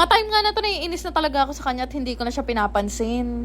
Mga time nga na to, naiinis na talaga ako sa kanya at hindi ko na siya pinapansin.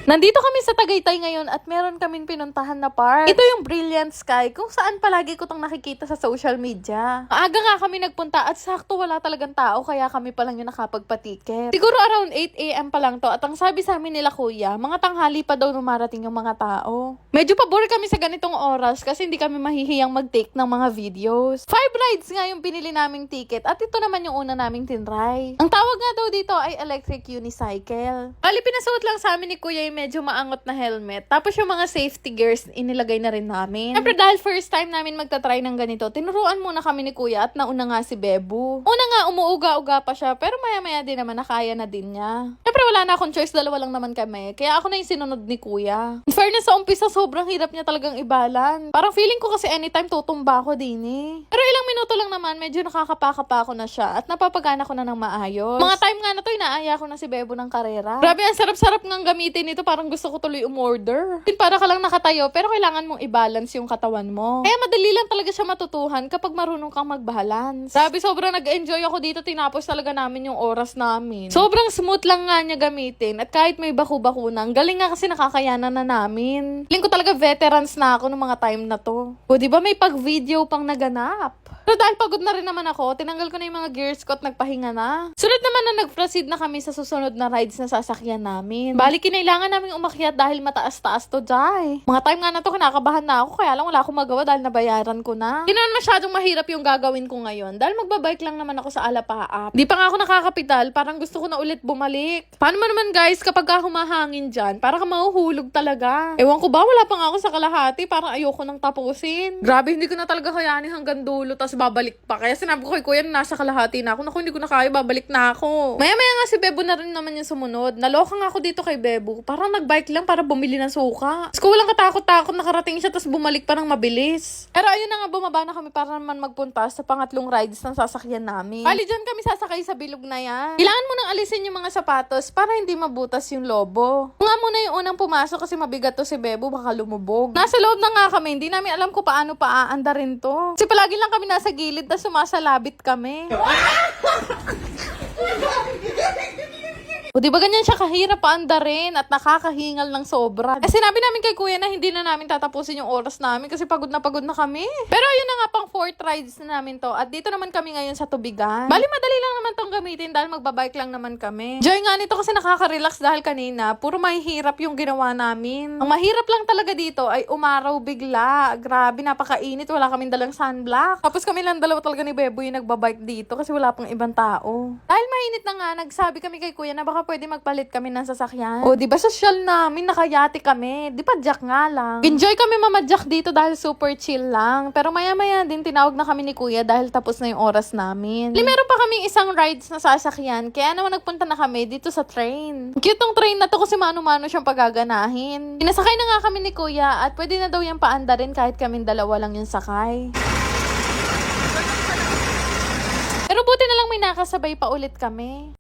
Nandito kami sa Tagaytay ngayon at meron kaming pinuntahan na park. Ito yung Brilliant Sky, kung saan palagi ko tong nakikita sa social media. Maaga nga kami nagpunta at sakto wala talagang tao kaya kami pa lang yung nakapagpatiket. Siguro around 8 AM pa lang to at ang sabi sa amin nila kuya, mga tanghali pa daw numarating yung mga tao. Medyo pabor kami sa ganitong oras kasi hindi kami mahihiyang mag-take ng mga videos. 5 rides nga yung pinili naming ticket at ito naman yung una naming tinry. Ang tawag nga daw dito ay electric unicycle. Bali pinasuot lang sa amin ni kuya yung medyo maangot na helmet. Tapos yung mga safety gears, inilagay na rin namin. Siyempre dahil first time namin magta-try ng ganito, tinuruan muna kami ni kuya at nauna nga si Bebu. Una nga, umuuga-uga pa siya, pero maya-maya din naman nakaya na din niya. Siyempre wala na akong choice, dalawa lang naman kami. Kaya ako na yung sinunod ni kuya. In fairness, sa umpisa, sobrang hirap niya talagang ibalan. Parang feeling ko kasi anytime tutumba ako din eh. Pero ilang minuto lang naman, medyo nakakapaka ko na siya at napapagana ko na ng maayos. Mga time nga na to, inaaya ko na si Bebu ng karera. Grabe, ang sarap-sarap ngang gamitin ito. Parang gusto ko tuloy umorder. Para ka lang nakatayo, pero kailangan mong i-balance yung katawan mo. Kaya madali lang talaga siya matutuhan kapag marunong kang mag-balance. Sabi, sobrang nag-enjoy ako dito. Tinapos talaga namin yung oras namin. Sobrang smooth lang nga niya gamitin. At kahit may baku-baku na, ang galing nga kasi nakakayanan na namin. Feeling ko talaga veterans na ako ng mga time na to. O, diba may pag-video pang naganap? Pero dahil pagod na rin naman ako, tinanggal ko na yung mga gears ko at nagpahinga na. Sunod naman na nag-proceed na kami sa susunod na rides na sasakyan namin. Bali, kinailangan namin umakyat dahil mataas-taas to, Jai. Mga time nga na to, kinakabahan na ako, kaya lang wala akong magawa dahil nabayaran ko na. Hindi naman masyadong mahirap yung gagawin ko ngayon dahil magbabike lang naman ako sa Alapaap. Di pa nga ako nakakapital, parang gusto ko na ulit bumalik. Paano man naman guys, kapag humahangin dyan, parang ka mahuhulog talaga. Ewan ko ba, wala pa nga ako sa kalahati, parang ayoko nang tapusin. Grabe, hindi ko na talaga kayanin hanggang dulo, tas babalik pa. Kaya sinabi ko kay kuya, nasa kalahati na ako. Naku, hindi ko na kaya, babalik na ako. Maya-maya nga si Bebo na rin naman yung sumunod. Naloka nga ako dito kay Bebo. Parang nagbike lang para bumili ng suka. Tapos ko walang katakot-takot, nakarating siya, tapos bumalik pa ng mabilis. Pero ayun na nga, bumaba na kami para naman magpunta sa pangatlong rides ng sasakyan namin. Bali, dyan kami sasakay sa bilog na yan. Kailangan mo nang alisin yung mga sapatos para hindi mabutas yung lobo. Nga muna yung unang pumasok kasi mabigat to si Bebo, baka lumubog. Nasa loob na nga kami, hindi namin alam kung paano rin to. Kasi palagi lang kami nasa gilid na sumasalabit kami. O diba ganyan siya kahirap paandarin at nakakahingal ng sobra. Eh sinabi namin kay kuya na hindi na namin tatapusin yung oras namin kasi pagod na kami. Pero ayun na nga, pang 4th rides na namin to. At dito naman kami ngayon sa Tubigan. Bali madali lang naman tong gamitin dahil magbabike lang naman kami. Joy nga nito kasi nakaka-relax dahil kanina puro mahihirap yung ginawa namin. Ang mahirap lang talaga dito ay umaraw bigla. Grabe, napakainit. Wala kaming dalang sunblock. Tapos kami lang dalawa talaga ni Bebo yung nagbabike dito kasi wala pang ibang tao. Dahil mainit na nga, nagsabi kami kay kuya na baka pwede magpalit kami ng sasakyan. O, di ba social namin, nakayati kami. Di ba jack nga lang. Enjoy kami mamadyak dito dahil super chill lang. Pero maya-maya din tinawag na kami ni kuya dahil tapos na yung oras namin. Meron pa kaming isang rides na sasakyan. Kaya naman nagpunta na kami dito sa train. Cute tong train na to kasi mano-mano siyang pagaganahin. Pinasakay na nga kami ni kuya at pwede na daw yung paanda rin kahit kaming dalawa lang yung sakay. Pero buti na lang may nakasabay pa ulit kami.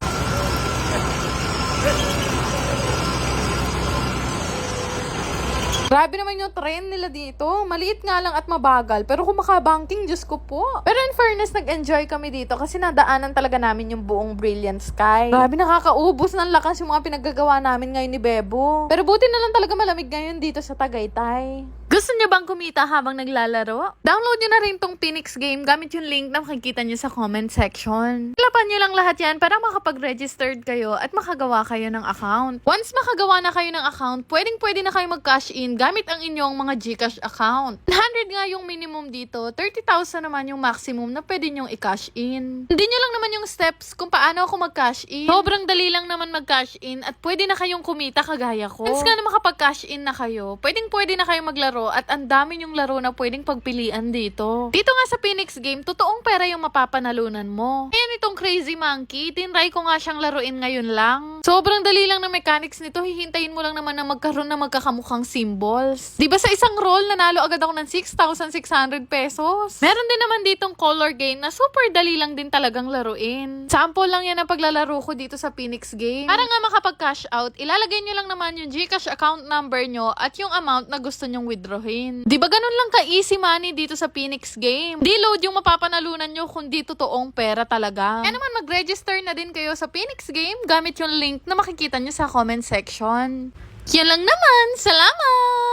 Grabe naman yung train nila dito. Maliit nga lang at mabagal. Pero kung makabanking, Diyos ko po. Pero in fairness, nag-enjoy kami dito kasi nadaanan talaga namin yung buong Brilliant Sky. Grabe, nakakaubos ng lakas yung mga pinaggagawa namin ngayon ni Bebo. Pero buti na lang talaga malamig ngayon dito sa Tagaytay. Gusto niyo bang kumita habang naglalaro? Download niyo na rin tong Phoenix game gamit yung link na makikita niyo sa comment section. Lapan niyo lang lahat yan para makapag-registered kayo at makagawa kayo ng account. Once makagawa na kayo ng account, pwede na kayo mag-cash in gamit ang inyong mga GCash account. 100 nga yung minimum dito, 30,000 naman yung maximum na pwede nyong i-cash in. Hindi nyo lang naman yung steps kung paano ako mag-cash in. Sobrang dali lang naman mag-cash in at pwede na kayong kumita kagaya ko. Once nga na makapag-cash in na kayo, pwede na kayo maglaro at ang dami yung laro na pwedeng pagpilian dito. Dito nga sa Phoenix game, totoong pera yung mapapanalunan mo. Ayan itong Crazy Monkey, tinry ko nga siyang laruin ngayon lang. Sobrang dali lang ng mechanics nito. Hihintayin mo lang naman na magkaroon na magkakamukhang symbols. Di ba sa isang roll, nanalo agad ako ng 6,600 pesos? Meron din naman ditong color game na super dali lang din talagang laruin. Sample lang yan ang paglalaro ko dito sa Phoenix Game. Para nga makapag-cash out, ilalagay nyo lang naman yung GCash account number nyo at yung amount na gusto nyong withdrawin. Di ba ganun lang ka-easy money dito sa Phoenix Game? Di load yung mapapanalunan nyo kundi totoong pera talaga. Kaya naman mag-register na din kayo sa Phoenix Game gamit yung link na makikita nyo sa comment section. Yan lang naman. Salamat!